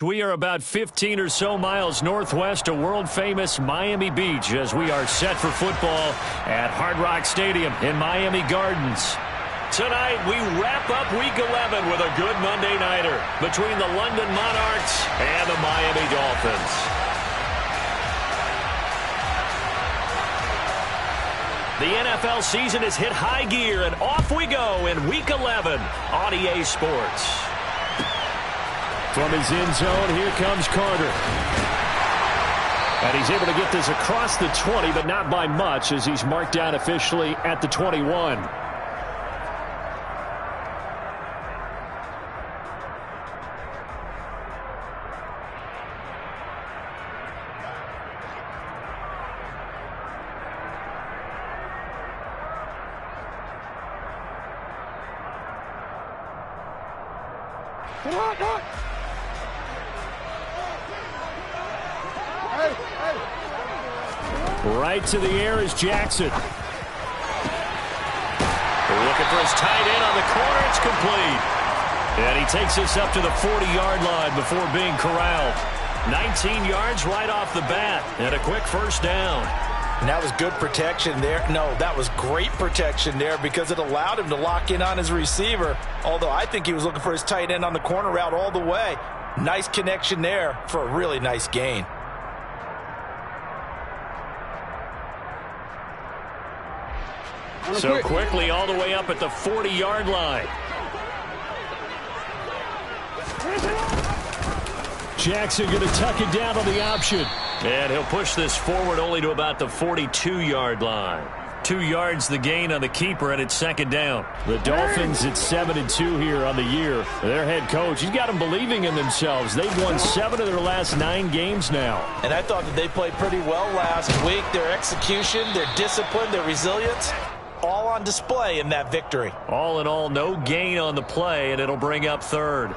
We are about 15 or so miles northwest of world-famous Miami Beach as we are set for football at Hard Rock Stadium in Miami Gardens. Tonight, we wrap up Week 11 with a good Monday nighter between the London Monarchs and the Miami Dolphins. The NFL season has hit high gear, and off we go in Week 11 on EA Sports. From his end zone, here comes Carter. And he's able to get this across the 20, but not by much as he's marked down officially at the 21. Right to the air is Jackson. Looking for his tight end on the corner. It's complete. And he takes this up to the 40-yard line before being corralled. 19 yards right off the bat and a quick first down. And that was good protection there. No, that was great protection there because it allowed him to lock in on his receiver. Although I think he was looking for his tight end on the corner route all the way. Nice connection there for a really nice gain. So quickly all the way up at the 40-yard line. Jackson going to tuck it down on the option. And he'll push this forward only to about the 42-yard line. 2 yards the gain on the keeper, and it's second down. The Dolphins at 7-2 here on the year. Their head coach, he's got them believing in themselves. They've won 7 of their last 9 games now. And I thought that they played pretty well last week. Their execution, their discipline, their resilience, all on display in that victory. All in all, no gain on the play, and it'll bring up third.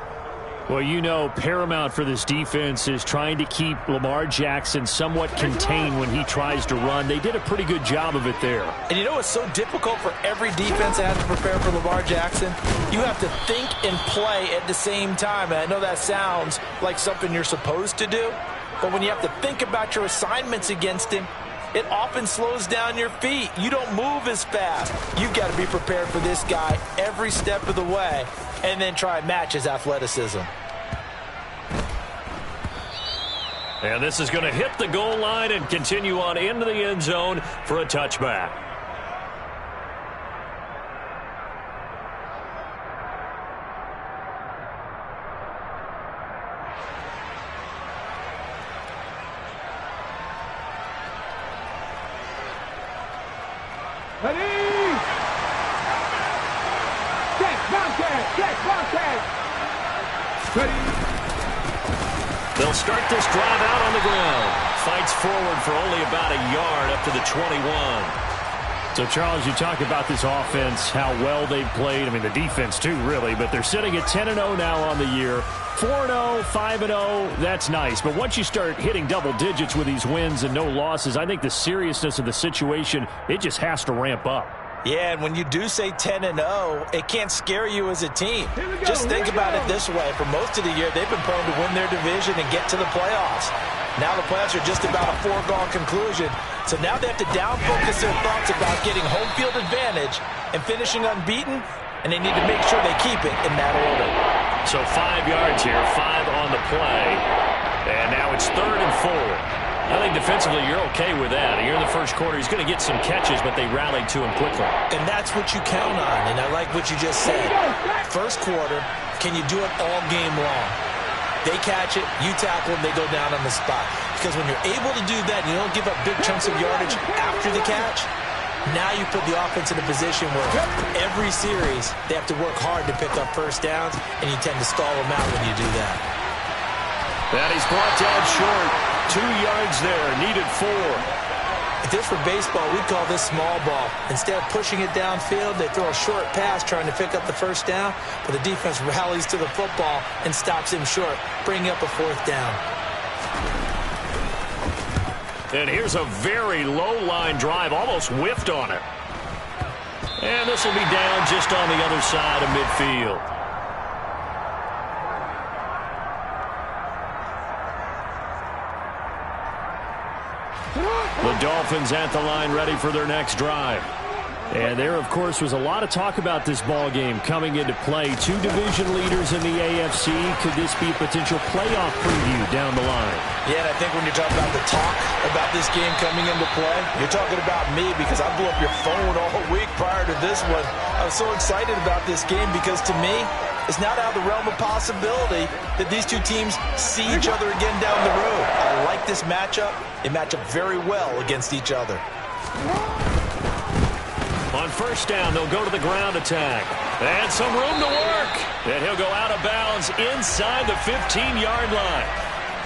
Well, you know, paramount for this defense is trying to keep Lamar Jackson somewhat contained when he tries to run. They did a pretty good job of it there. And you know what's so difficult for every defense that has to prepare for Lamar Jackson? You have to think and play at the same time. And I know that sounds like something you're supposed to do, but when you have to think about your assignments against him, it often slows down your feet. You don't move as fast. You've got to be prepared for this guy every step of the way and then try and match his athleticism. And this is going to hit the goal line and continue on into the end zone for a touchback. They'll start this drive out on the ground. Fights forward for only about a yard up to the 21. So, Charles, you talk about this offense, how well they've played. I mean, the defense, too, really. But they're sitting at 10-0 now on the year. 4-0, 5-0, that's nice. But once you start hitting double digits with these wins and no losses, I think the seriousness of the situation, it just has to ramp up. Yeah, and when you do say 10-0, it can't scare you as a team. Just think about it this way. For most of the year, they've been prone to win their division and get to the playoffs. Now the playoffs are just about a foregone conclusion. So now they have to down-focus their thoughts about getting home field advantage and finishing unbeaten, and they need to make sure they keep it in that order. So 5 yards here, 5 on the play. And now it's 3rd and 4. I think defensively you're okay with that. Here in the first quarter, he's going to get some catches, but they rallied to him quickly. And that's what you count on, and I like what you just said. First quarter, can you do it all game long? They catch it, you tackle them, they go down on the spot. Because when you're able to do that, and you don't give up big chunks of yardage after the catch, now you put the offense in a position where every series they have to work hard to pick up first downs, and you tend to stall them out when you do that. And he's brought down short. 2 yards there, needed 4. If this were baseball, we'd call this small ball. Instead of pushing it downfield, they throw a short pass trying to pick up the first down, but the defense rallies to the football and stops him short, bringing up a 4th down. And here's a very low-line drive, almost whiffed on it. And this will be down just on the other side of midfield. The Dolphins at the line, ready for their next drive. And there, of course, was a lot of talk about this ball game coming into play. Two division leaders in the AFC. Could this be a potential playoff preview down the line? Yeah, and I think when you're talking about the talk about this game coming into play, you're talking about me because I blew up your phone all week prior to this one. I was so excited about this game because to me, it's not out of the realm of possibility that these two teams see each other again down the road. I like this matchup. They match up very well against each other. On first down, they'll go to the ground attack. And some room to work. And he'll go out of bounds inside the 15-yard line.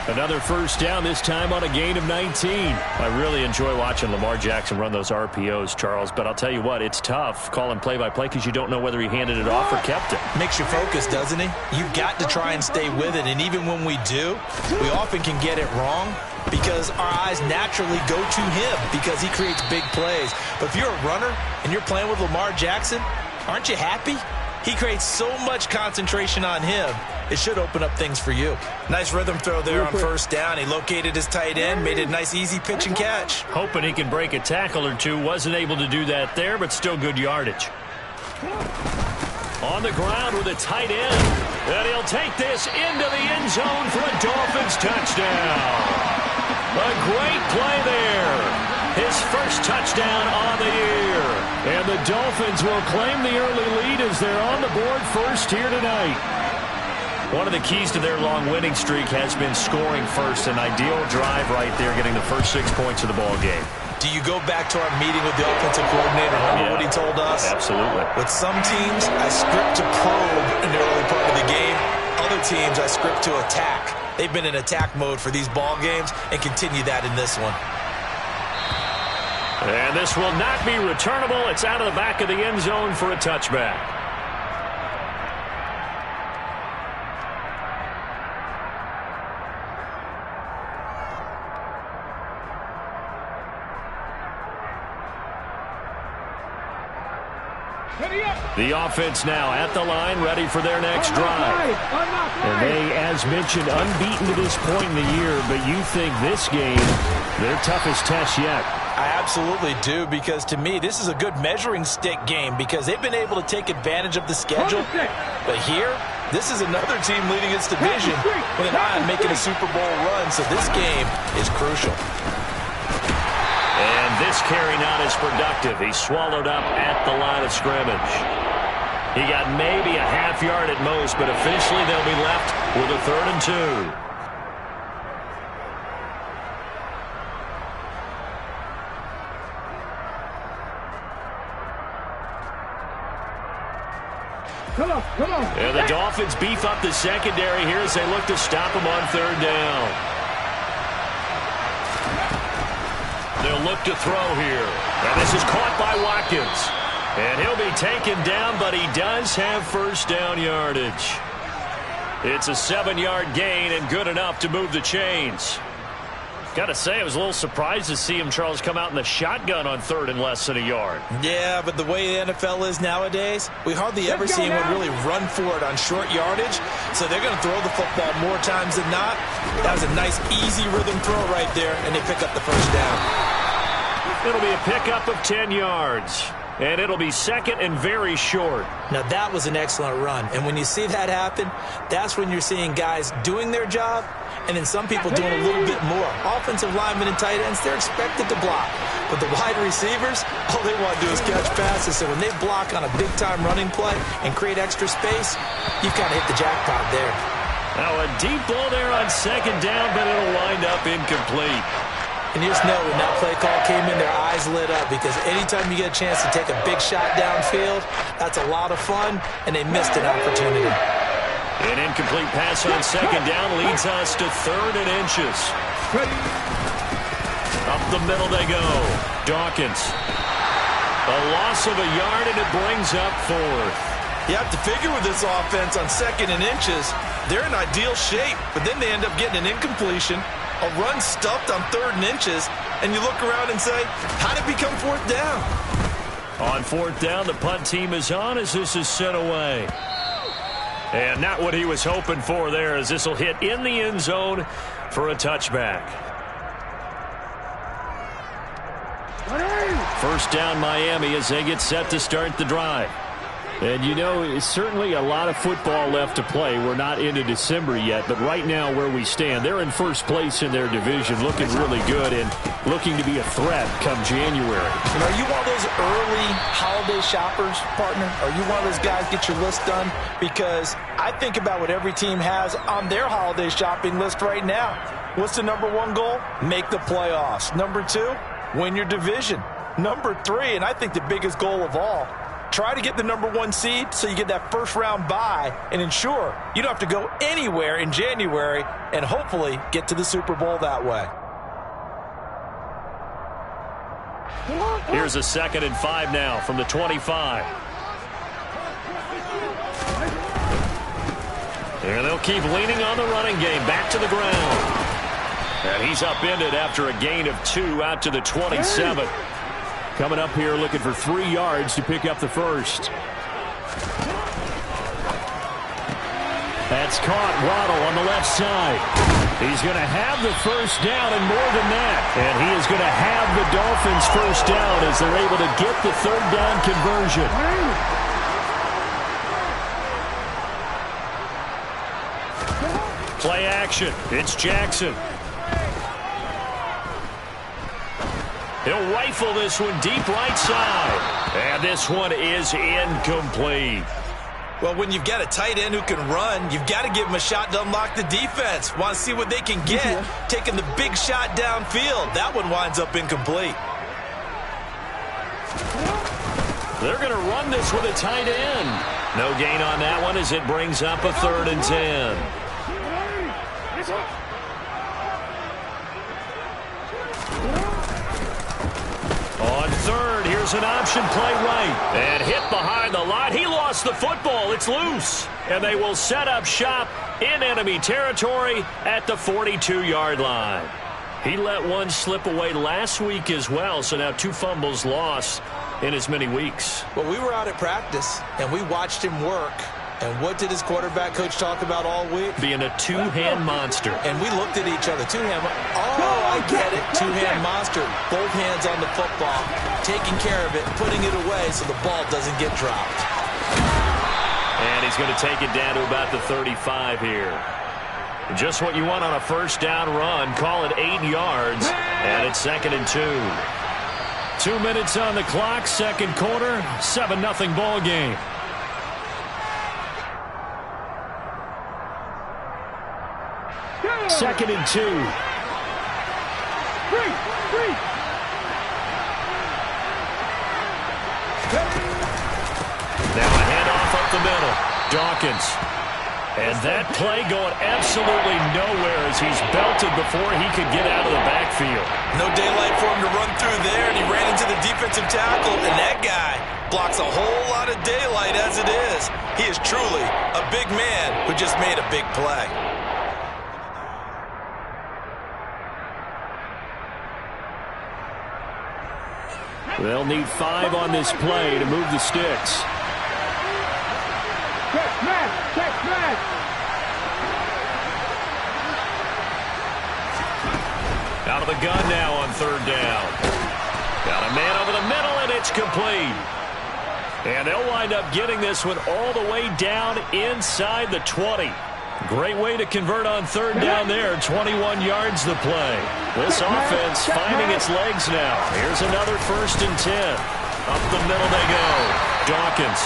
Another first down, this time on a gain of 19. I really enjoy watching Lamar Jackson run those RPOs, Charles. But I'll tell you what, it's tough calling play-by-play because you don't know whether he handed it off or kept it. Makes you focus, doesn't he? You've got to try and stay with it. And even when we do, we often can get it wrong because our eyes naturally go to him because he creates big plays. But if you're a runner and you're playing with Lamar Jackson, aren't you happy? He creates so much concentration on him. It should open up things for you. Nice rhythm throw there on first down. He located his tight end, made it a nice, easy pitch and catch. Hoping he can break a tackle or two. Wasn't able to do that there, but still good yardage. On the ground with a tight end. And he'll take this into the end zone for a Dolphins touchdown. A great play there. His first touchdown on the year. And the Dolphins will claim the early lead as they're on the board first here tonight. One of the keys to their long winning streak has been scoring first. An ideal drive right there, getting the first 6 points of the ball game. Do you go back to our meeting with the offensive coordinator? Remember what he told us? Absolutely. With some teams, I script to probe in the early part of the game. Other teams, I script to attack. They've been in attack mode for these ball games and continue that in this one. And this will not be returnable. It's out of the back of the end zone for a touchback. The offense now at the line, ready for their next drive. And they, as mentioned, unbeaten to this point in the year, but you think this game, their toughest test yet. I absolutely do, because to me, this is a good measuring stick game because they've been able to take advantage of the schedule. But here, this is another team leading its division with an eye on making a Super Bowl run, so this game is crucial. And this carry not as productive. He's swallowed up at the line of scrimmage. He got maybe a half yard at most, but officially they'll be left with a 3rd and 2. Come on. And the Dolphins beef up the secondary here as they look to stop him on 3rd down. They'll look to throw here. And this is caught by Watkins. And he'll be taken down, but he does have first down yardage. It's a 7-yard gain and good enough to move the chains. Got to say, I was a little surprised to see him, Charles, come out in the shotgun on 3rd and less than a yard. Yeah, but the way the NFL is nowadays, we hardly ever see anyone really run for it on short yardage. So they're going to throw the football more times than not. That was a nice, easy rhythm throw right there, and they pick up the first down. It'll be a pickup of 10 yards. And it'll be 2nd and very short. Now, that was an excellent run. And when you see that happen, that's when you're seeing guys doing their job and then some people doing a little bit more. Offensive linemen and tight ends, they're expected to block. But the wide receivers, all they want to do is catch passes. So when they block on a big-time running play and create extra space, you've kind of hit the jackpot there. Now, a deep ball there on 2nd down, but it'll wind up incomplete. And you just know when that play call came in, their eyes lit up because anytime you get a chance to take a big shot downfield, that's a lot of fun, and they missed an opportunity. An incomplete pass on 2nd down leads us to 3rd and inches. Up the middle they go. Dawkins. A loss of a yard, and it brings up 4th. You have to figure with this offense on 2nd and inches, they're in ideal shape, but then they end up getting an incompletion. A run stuffed on 3rd and inches, and you look around and say, how did it become 4th down? On 4th down, the punt team is on as this is sent away. And not what he was hoping for there, as this will hit in the end zone for a touchback. First down Miami as they get set to start the drive. And, you know, it's certainly a lot of football left to play. We're not into December yet, but right now where we stand, they're in first place in their division, looking really good and looking to be a threat come January. You know, are you one of those early holiday shoppers, partner? Are you one of those guys get your list done? Because I think about what every team has on their holiday shopping list right now. What's the number one goal? Make the playoffs. Number two, win your division. Number three, and I think the biggest goal of all, try to get the number one seed so you get that first round bye and ensure you don't have to go anywhere in January and hopefully get to the Super Bowl that way. Here's a 2nd and 5 now from the 25. And they'll keep leaning on the running game. Back to the ground. And he's upended after a gain of 2 out to the 27. Coming up here looking for 3 yards to pick up the first. That's caught. Waddle on the left side. He's going to have the first down and more than that. And he is going to have the Dolphins first down as they're able to get the 3rd down conversion. Play action. It's Jackson. He'll rifle this one deep right side. And this one is incomplete. Well, when you've got a tight end who can run, you've got to give him a shot to unlock the defense. Want to see what they can get, taking the big shot downfield. That one winds up incomplete. They're going to run this with a tight end. No gain on that one as it brings up a 3rd and 10. On 3rd, here's an option play right. And hit behind the line. He lost the football. It's loose. And they will set up shop in enemy territory at the 42-yard line. He let one slip away last week as well, so now 2 fumbles lost in as many weeks. Well, we were out at practice, and we watched him work. And what did his quarterback coach talk about all week? Being a 2-hand monster. And we looked at each other. 2-hand. Oh, I get it. 2-hand monster. Both hands on the football. Taking care of it, putting it away so the ball doesn't get dropped. And he's going to take it down to about the 35 here. Just what you want on a first down run. Call it 8 yards. And it's 2nd and 2. 2 minutes on the clock. 2nd quarter. 7-0 ball game. Second and 2. Now a handoff up the middle. Dawkins. And that play going absolutely nowhere as he's belted before he could get out of the backfield. No daylight for him to run through there, and he ran into the defensive tackle, and that guy blocks a whole lot of daylight as it is. He is truly a big man who just made a big play. They'll need 5 on this play to move the sticks. Out of the gun now on 3rd down. Got a man over the middle, and it's complete. And they'll wind up getting this one all the way down inside the 20. Great way to convert on 3rd down there. 21 yards the play. This offense finding its legs now. Here's another 1st and 10. Up the middle they go. Dawkins.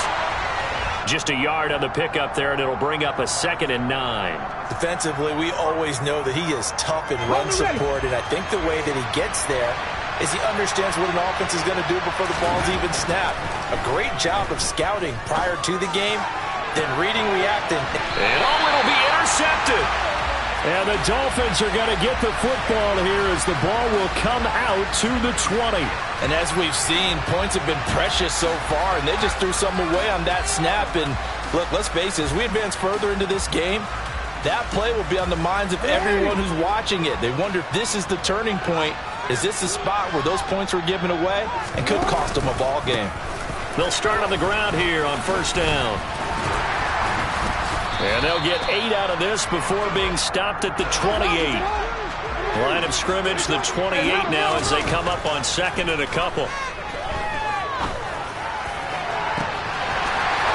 Just a yard on the pickup there, and it'll bring up a 2nd and 9. Defensively, we always know that he is tough in run support, and I think the way that he gets there is he understands what an offense is going to do before the ball's even snapped. A great job of scouting prior to the game, then reading, reacting. And it'll be intercepted. And the Dolphins are going to get the football here as the ball will come out to the 20. And as we've seen, points have been precious so far, and they just threw some away on that snap. And look, let's face it, as we advance further into this game, that play will be on the minds of everyone who's watching it. They wonder if this is the turning point. Is this the spot where those points were given away and could cost them a ball game? They'll start on the ground here on 1st down. And they'll get 8 out of this before being stopped at the 28. Line of scrimmage, the 28 now as they come up on 2nd and a couple.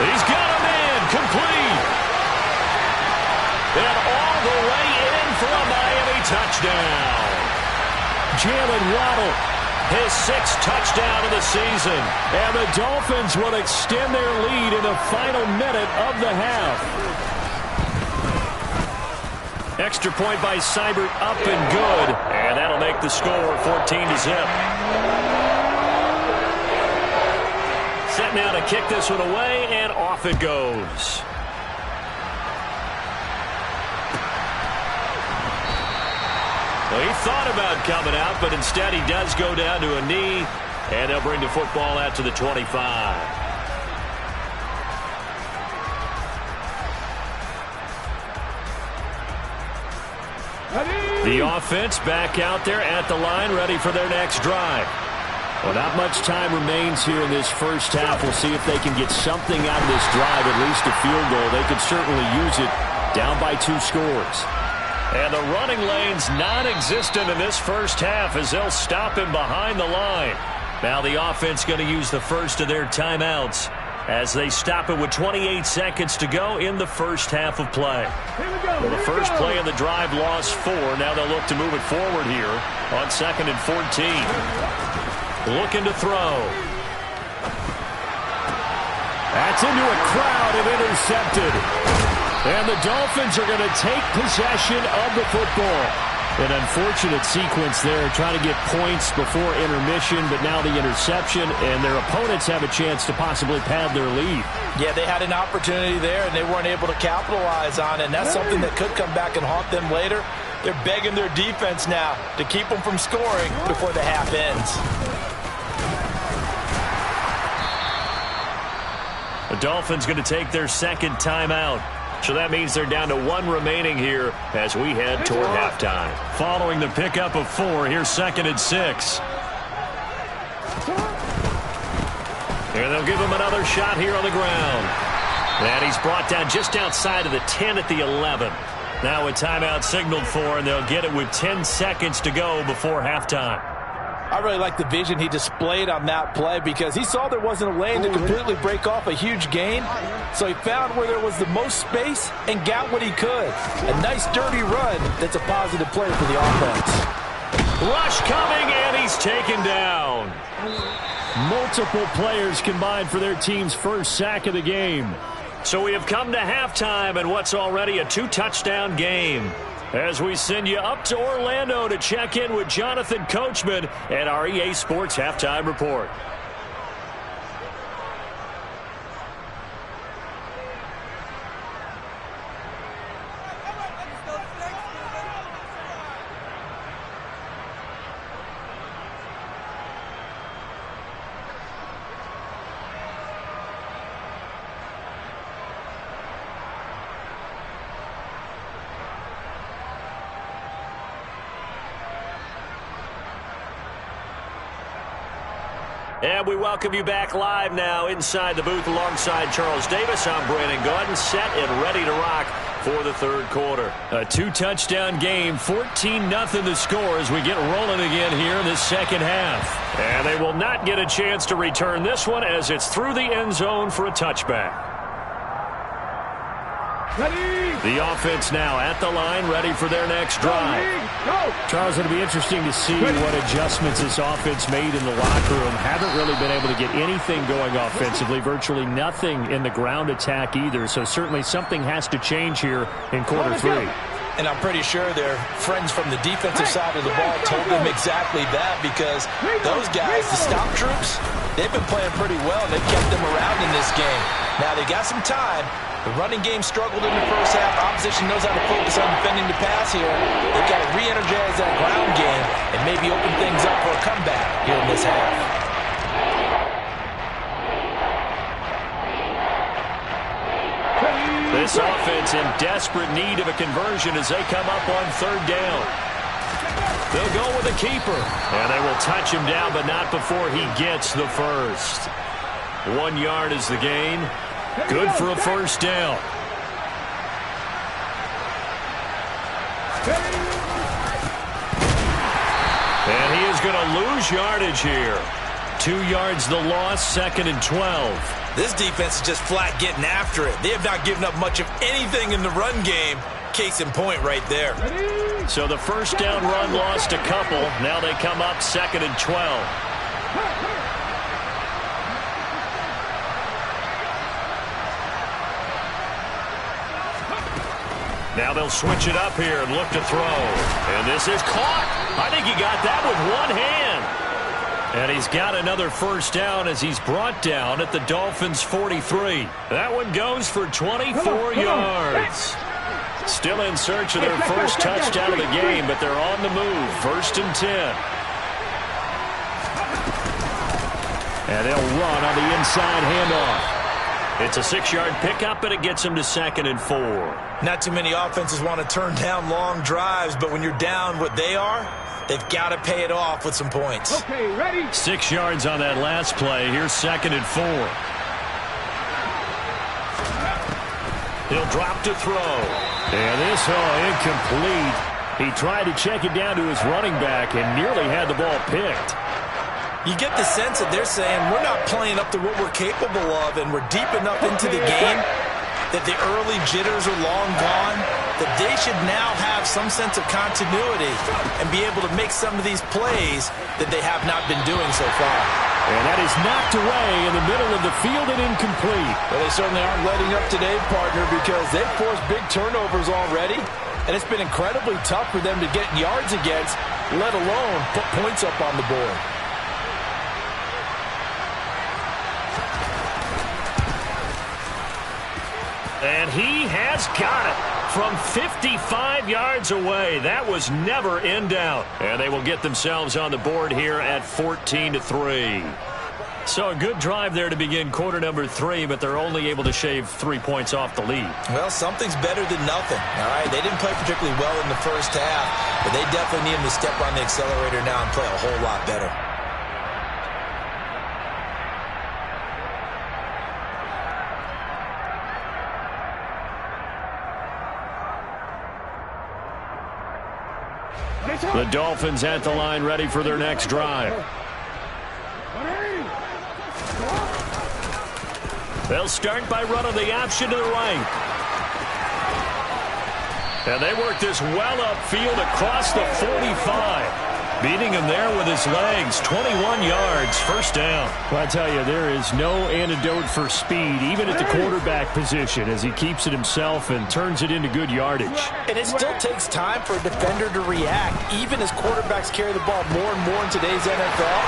He's got him in. Complete. And all the way in for a Miami touchdown. Jalen Waddle, his 6th touchdown of the season. And the Dolphins will extend their lead in the final minute of the half. Extra point by Seibert, up and good. And that'll make the score 14-0. Set now to kick this one away, and off it goes. Well, he thought about coming out, but instead he does go down to a knee, and they'll bring the football out to the 25. The offense back out there at the line, ready for their next drive. Well, not much time remains here in this first half. We'll see if they can get something out of this drive, at least a field goal. They could certainly use it down by 2 scores. And the running lane's non-existent in this first half as they'll stop him behind the line. Now the offense going to use the first of their timeouts as they stop it with 28 seconds to go in the first half of play. Well, the first play of the drive lost 4. Now they'll look to move it forward here on 2nd and 14. Looking to throw. That's into a crowd and intercepted. And the Dolphins are going to take possession of the football. An unfortunate sequence there, trying to get points before intermission, but now the interception, and their opponents have a chance to possibly pad their lead. Yeah, they had an opportunity there, and they weren't able to capitalize on it, and that's something that could come back and haunt them later. They're begging their defense now to keep them from scoring before the half ends. The Dolphins going to take their 2nd timeout. So that means they're down to 1 remaining here as we head toward halftime. Following the pickup of 4, here's 2nd and 6. And they'll give him another shot here on the ground. And he's brought down just outside of the 10 at the 11. Now a timeout signaled for, and they'll get it with 10 seconds to go before halftime. I really like the vision he displayed on that play because he saw there wasn't a lane to completely break off a huge gain. So he found where there was the most space and got what he could. A nice dirty run that's a positive play for the offense. Rush coming, and he's taken down. Multiple players combined for their team's first sack of the game. So we have come to halftime in what's already a 2-touchdown game. As we send you up to Orlando to check in with Jonathan Coachman at our EA Sports Halftime Report. And we welcome you back live now inside the booth alongside Charles Davis. I'm Brandon Gaudin, set and ready to rock for the 3rd quarter. A 2-touchdown game, 14-0 the score as we get rolling again here in the 2nd half. And they will not get a chance to return this one as it's through the end zone for a touchback. The offense now at the line, ready for their next drive. Charles, it'll be interesting to see what adjustments this offense made in the locker room. Haven't really been able to get anything going offensively, virtually nothing in the ground attack either. So certainly something has to change here in quarter 3. And I'm pretty sure their friends from the defensive side of the ball told them exactly that because those guys, the stop troops, they've been playing pretty well. They've kept them around in this game. Now they got some time. The running game struggled in the first half. Opposition knows how to focus on defending the pass here. They've got to re-energize that ground game and maybe open things up for a comeback here in this half. This offense in desperate need of a conversion as they come up on 3rd down. They'll go with a keeper. And they will touch him down, but not before he gets the first. 1 yard is the gain. Good for a first down. And he is going to lose yardage here. 2 yards the loss, 2nd and 12. This defense is just flat getting after it. They have not given up much of anything in the run game. Case in point right there. So the first down run lost a couple. Now they come up 2nd and 12. Now they'll switch it up here and look to throw. And this is caught. I think he got that with one hand. And he's got another first down as he's brought down at the Dolphins' 43. That one goes for 24 yards. Still in search of their first touchdown of the game, but they're on the move. 1st and 10. And they'll run on the inside handoff. It's a 6-yard pickup, and it gets them to 2nd and 4. Not too many offenses want to turn down long drives, but when you're down what they are, they've got to pay it off with some points. Okay, ready? 6 yards on that last play. Here's 2nd and 4. He'll drop to throw. And this, incomplete. He tried to check it down to his running back and nearly had the ball picked. You get the sense that they're saying we're not playing up to what we're capable of, and we're deep enough into the game that the early jitters are long gone, that they should now have some sense of continuity and be able to make some of these plays that they have not been doing so far. And that is knocked away in the middle of the field and incomplete. Well, they certainly aren't letting up today, partner, because they've forced big turnovers already, and it's been incredibly tough for them to get yards against, let alone put points up on the board. And he has got it from 55 yards away. That was never in doubt. And they will get themselves on the board here at 14-3. So a good drive there to begin quarter number 3, but they're only able to shave 3 points off the lead. Well, something's better than nothing. All right, they didn't play particularly well in the first half, but they definitely need them to step on the accelerator now and play a whole lot better. The Dolphins at the line, ready for their next drive. They'll start by running the option to the right. And they work this well upfield across the 45. Beating him there with his legs. 21 yards, first down. Well, I tell you, there is no antidote for speed, even at the quarterback position, as he keeps it himself and turns it into good yardage. And it still takes time for a defender to react, even as quarterbacks carry the ball more and more in today's NFL.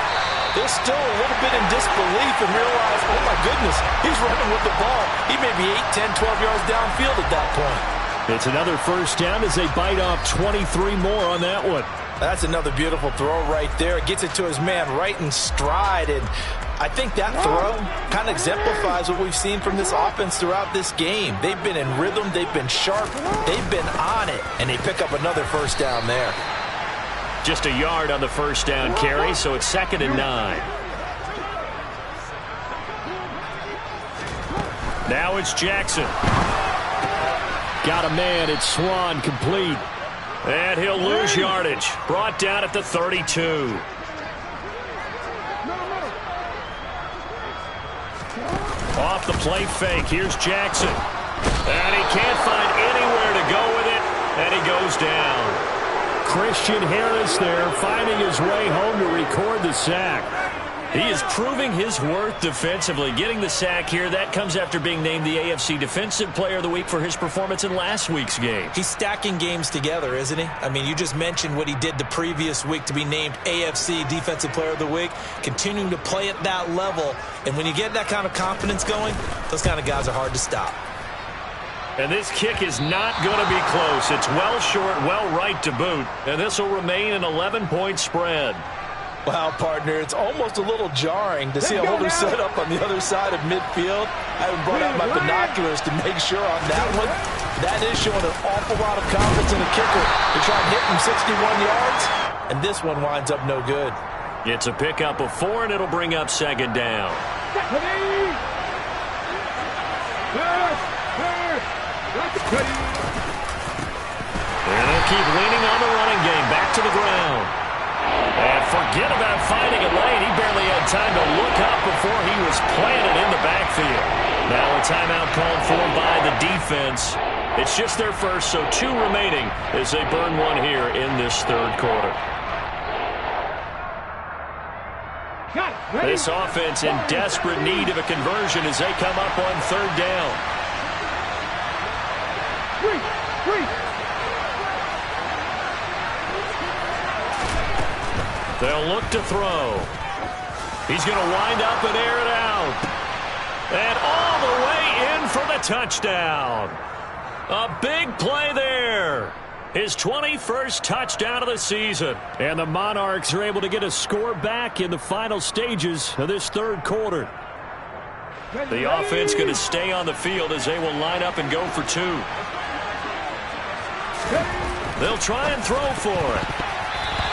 They're still a little bit in disbelief and realize, oh my goodness, he's running with the ball. He may be 8, 10, 12 yards downfield at that point. It's another first down as they bite off 23 more on that one. That's another beautiful throw right there. Gets it to his man right in stride. And I think that throw kind of exemplifies what we've seen from this offense throughout this game. They've been in rhythm. They've been sharp. They've been on it. And they pick up another first down there. Just a yard on the first down carry, so it's 2nd and 9. Now it's Jackson. Got a man. It's Swan, complete. And he'll lose yardage. Brought down at the 32. Off the play fake. Here's Jackson. And he can't find anywhere to go with it. And he goes down. Christian Harris there finding his way home to record the sack. He is proving his worth defensively. Getting the sack here, that comes after being named the AFC Defensive Player of the Week for his performance in last week's game. He's stacking games together, isn't he? I mean, you just mentioned what he did the previous week to be named AFC Defensive Player of the Week, continuing to play at that level. And when you get that kind of confidence going, those kind of guys are hard to stop. And this kick is not going to be close. It's well short, well right to boot. And this will remain an 11-point spread. Wow, partner, it's almost a little jarring to see a holder set up on the other side of midfield. I haven't brought out my binoculars to make sure on that one. That is showing an awful lot of confidence in the kicker to try and hit from 61 yards, and this one winds up no good. It's a pickup of 4, and it'll bring up 2nd down. And they'll keep leaning on the running game. Back to the ground. And forget about finding a lane. He barely had time to look up before he was planted in the backfield. Now a timeout called for by the defense. It's just their first, so 2 remaining as they burn one here in this third quarter. This offense in desperate need of a conversion as they come up on third down. They'll look to throw. He's going to wind up and air it out. And all the way in for the touchdown. A big play there. His 21st touchdown of the season. And the Monarchs are able to get a score back in the final stages of this third quarter. The offense going to stay on the field as they will line up and go for 2. They'll try and throw for it.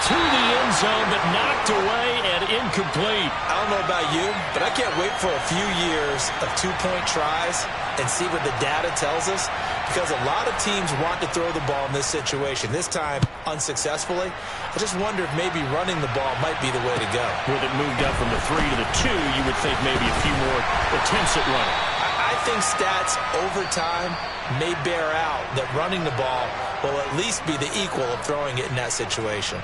To the end zone, but knocked away and incomplete. I don't know about you, but I can't wait for a few years of 2-point tries and see what the data tells us, because a lot of teams want to throw the ball in this situation. This time, unsuccessfully. I just wonder if maybe running the ball might be the way to go. With it moved up from the 3 to the 2, you would think maybe a few more attempts at running. I think stats over time may bear out that running the ball will at least be the equal of throwing it in that situation.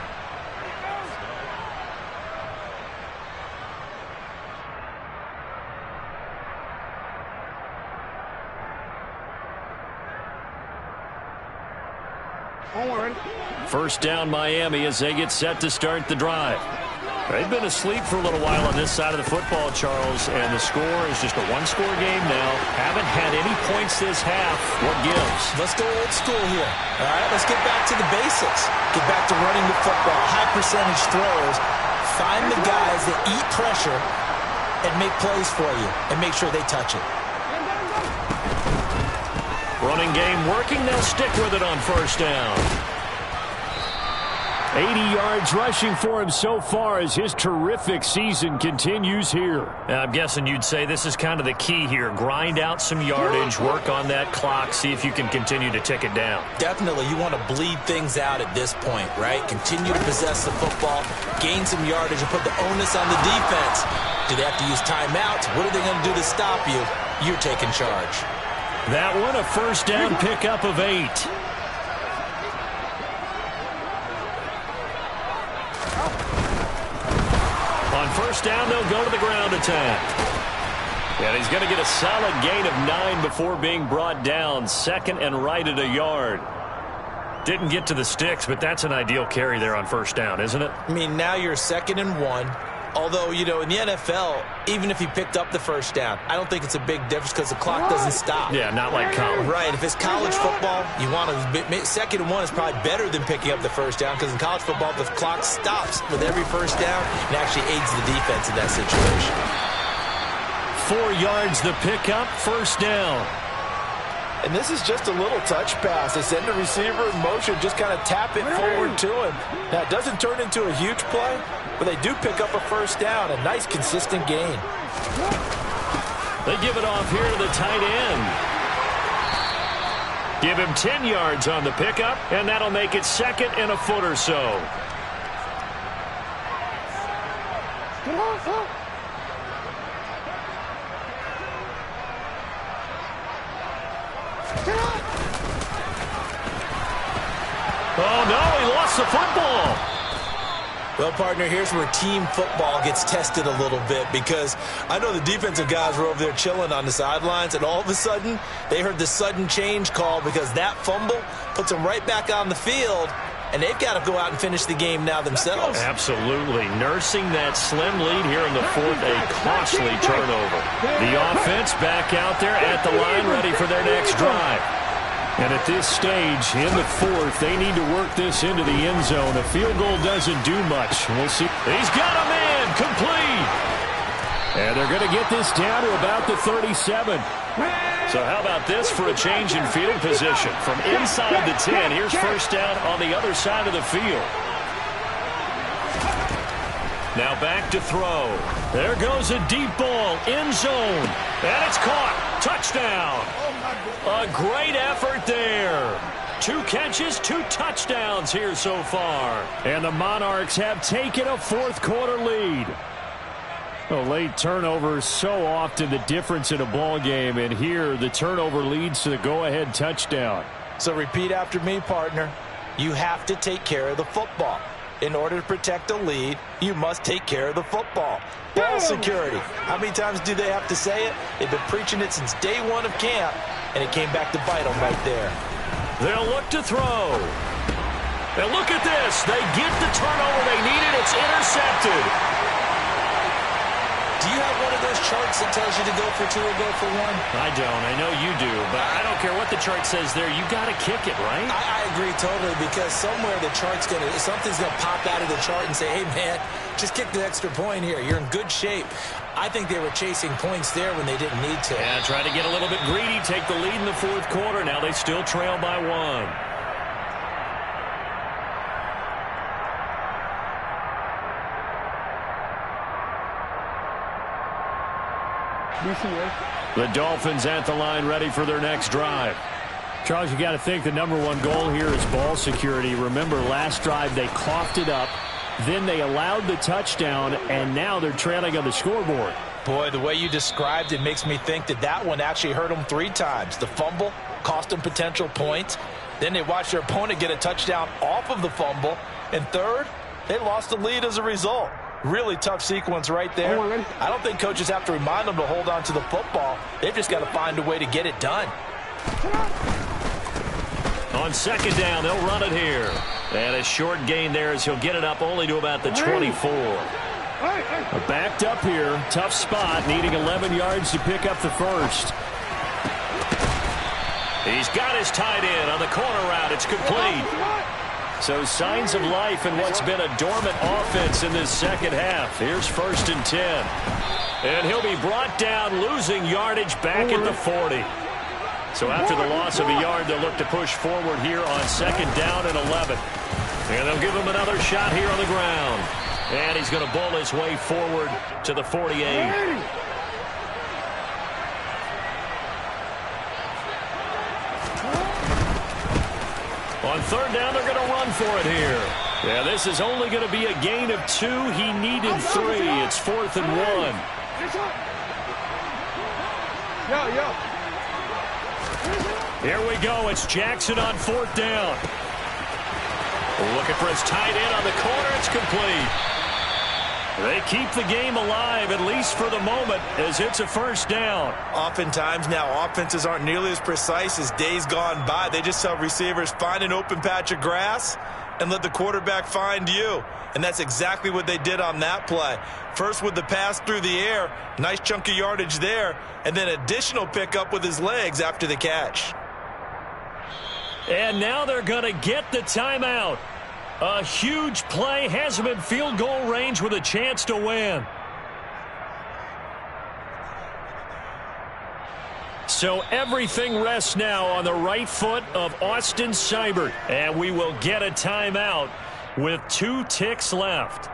First down Miami as they get set to start the drive. They've been asleep for a little while on this side of the football, Charles, and the score is just a one-score game now. Haven't had any points this half. What gives? Let's go old school here. All right, let's get back to the basics. Get back to running the football, high percentage throws. Find the guys that eat pressure and make plays for you and make sure they touch it. Running game working. They'll stick with it on first down. 80 yards rushing for him so far as his terrific season continues here. I'm guessing you'd say this is kind of the key here. Grind out some yardage, work on that clock, see if you can continue to tick it down. Definitely, you want to bleed things out at this point, right? Continue to possess the football, gain some yardage, and put the onus on the defense. Do they have to use timeouts? What are they going to do to stop you? You're taking charge. That one, a first down pickup of 8. On first down, they'll go to the ground attack. And he's going to get a solid gain of 9 before being brought down. Second and right at a yard. Didn't get to the sticks, but that's an ideal carry there on first down, isn't it? I mean, now you're 2nd and 1. Although, you know, in the NFL, even if he picked up the first down, I don't think it's a big difference because the clock doesn't stop. Yeah, not like college. Right. If it's college football, you want to 2nd and 1 is probably better than picking up the first down, because in college football, the clock stops with every first down and actually aids the defense in that situation. 4 yards the pickup, first down. And this is just a little touch pass. They send the receiver in motion, just kind of tap it forward to him. Now, it doesn't turn into a huge play, but they do pick up a first down, a nice, consistent gain. They give it off here to the tight end. Give him 10 yards on the pickup, and that'll make it 2nd and a foot or so. Oh, no, he lost the football. Well, partner, here's where team football gets tested a little bit, because I know the defensive guys were over there chilling on the sidelines, and all of a sudden, they heard the sudden change call, because that fumble puts them right back on the field, and they've got to go out and finish the game now themselves. Absolutely. Nursing that slim lead here in the fourth, a costly turnover. The offense back out there at the line, ready for their next drive. And at this stage, in the fourth, they need to work this into the end zone. A field goal doesn't do much. We'll see. He's got a man, complete. And they're going to get this down to about the 37. So how about this for a change in field position? From inside the 10, here's first down on the other side of the field. Now back to throw. There goes a deep ball, end zone. And it's caught. Touchdown. A great effort there. 2 catches, 2 touchdowns here so far. And the Monarchs have taken a fourth quarter lead. Well, late turnovers so often the difference in a ball game, and here the turnover leads to the go-ahead touchdown. So repeat after me, partner. You have to take care of the football. In order to protect a lead, you must take care of the football. Ball security. How many times do they have to say it? They've been preaching it since day one of camp, and it came back to bite them right there. They'll look to throw. And look at this. They get the turnover they needed. It's intercepted. Do you have one of those charts that tells you to go for 2 or go for 1? I don't. I know you do, but I don't care what the chart says there. You got to kick it, right? I agree totally, because somewhere the chart's something's gonna pop out of the chart and say, hey man, just kick the extra point here. You're in good shape. I think they were chasing points there when they didn't need to. Yeah, try to get a little bit greedy, take the lead in the fourth quarter. Now they still trail by 1. The Dolphins at the line, ready for their next drive. Charles, you got to think the #1 goal here is ball security. Remember, last drive they coughed it up, then they allowed the touchdown, and now they're trailing on the scoreboard. Boy, the way you described it makes me think that one actually hurt them 3 times. The fumble cost them potential points. Then they watched their opponent get a touchdown off of the fumble. And third, they lost the lead as a result. Really tough sequence right there. I don't think coaches have to remind them to hold on to the football. They've just got to find a way to get it done. On second down, they'll run it here. And a short gain there as he'll get it up only to about the 24. Backed up here, tough spot, needing 11 yards to pick up the first. He's got his tight end on the corner route. It's complete. So signs of life in what's been a dormant offense in this second half. Here's 1st and 10. And he'll be brought down, losing yardage back at the 40. So after the loss of a yard, they'll look to push forward here on 2nd down and 11. And they'll give him another shot here on the ground. And he's going to bowl his way forward to the 48. On 3rd down, they're going to run for it here. Yeah, this is only going to be a gain of 2. He needed 3. It's 4th and 1. Here we go. It's Jackson on 4th down. Looking for his tight end on the corner. It's complete. They keep the game alive, at least for the moment, as it's a 1st down. Oftentimes now, offenses aren't nearly as precise as days gone by. They just tell receivers, find an open patch of grass and let the quarterback find you. And that's exactly what they did on that play. First with the pass through the air, nice chunk of yardage there, and then additional pickup with his legs after the catch. And now they're going to get the timeout. A huge play, has him in field goal range with a chance to win. So everything rests now on the right foot of Austin Seibert. And we will get a timeout with 2 ticks left.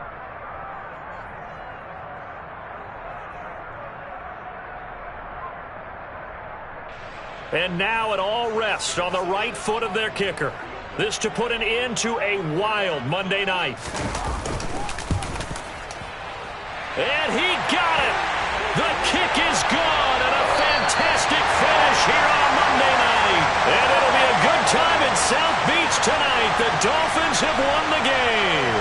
And now it all rests on the right foot of their kicker. This to put an end to a wild Monday night. And he got it. The kick is gone, and a fantastic finish here on Monday night. And it'll be a good time in South Beach tonight. The Dolphins have won the game.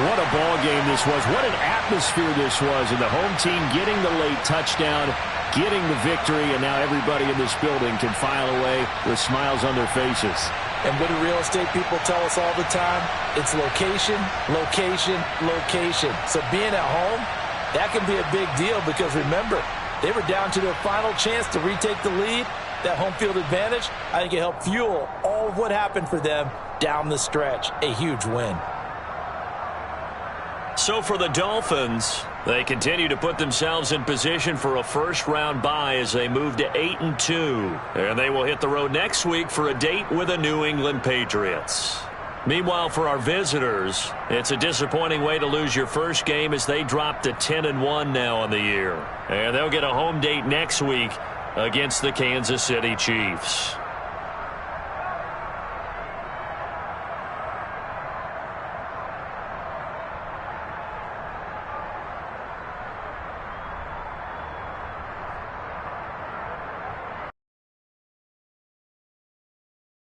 What a ball game this was. What an atmosphere this was. And the home team getting the late touchdown, getting the victory, and now everybody in this building can file away with smiles on their faces. And what do real estate people tell us all the time? It's location, location, location. So being at home, that can be a big deal because remember, they were down to their final chance to retake the lead. That home field advantage, I think it helped fuel all of what happened for them down the stretch. A huge win. So for the Dolphins, they continue to put themselves in position for a first-round bye as they move to 8-2. And they will hit the road next week for a date with the New England Patriots. Meanwhile, for our visitors, it's a disappointing way to lose your first game as they drop to 10-1 now on the year. And they'll get a home date next week against the Kansas City Chiefs.